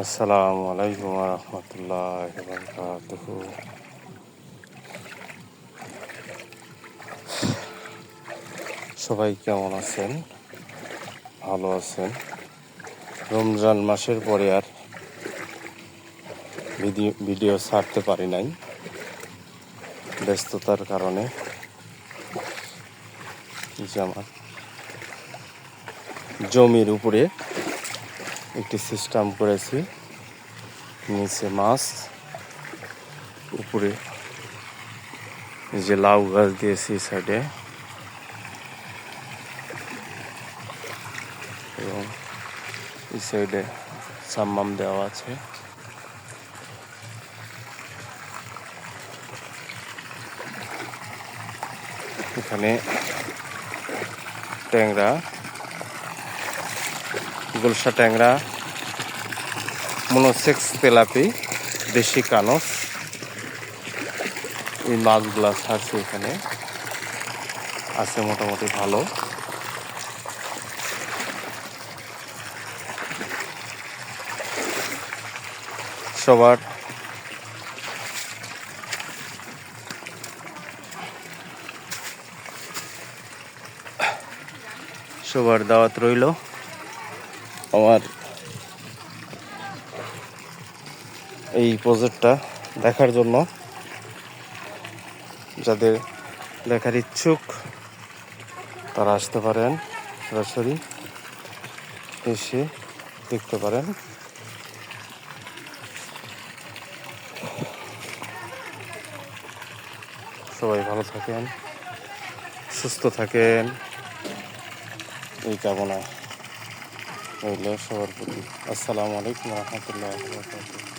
আসসালামু আলাইকুম ওয়া রাহমাতুল্লাহি ওয়া বারাকাতুহু। সবাই কেমন আছেন? ভালো আছেন? রমজান মাসের পরে আর ভিডিও ছাড়তে পারি নাই, ব্যস্ততার কারণে। যে আমার জমির উপরে একটি সিস্টেম করেছি, নিচে মাছ, উপরে যে লাউ গাছ দিয়েছি সাইডে, এবং এই সাইডে সাম্মাম দেওয়া আছে। এখানে ট্যাংরা, গুলশা ট্যাংরা, মনোসেক্স তেলাপি, দেশি কানস, এই মাছগুলা ছাড়ছে। এখানে আছে মোটামুটি ভালো। সবার দাওয়াত রইল আমার এই প্রজেক্টটা দেখার জন্য। যাদের দেখার ইচ্ছুক তারা আসতে পারেন, সরাসরি এসে দেখতে পারেন। সবাই ভালো থাকেন, সুস্থ থাকেন, এই কামনা রইল সবার প্রতি। আসসালামু আলাইকুম ওয়া রাহমাতুল্লাহি ওয়া বারাকাতুহু।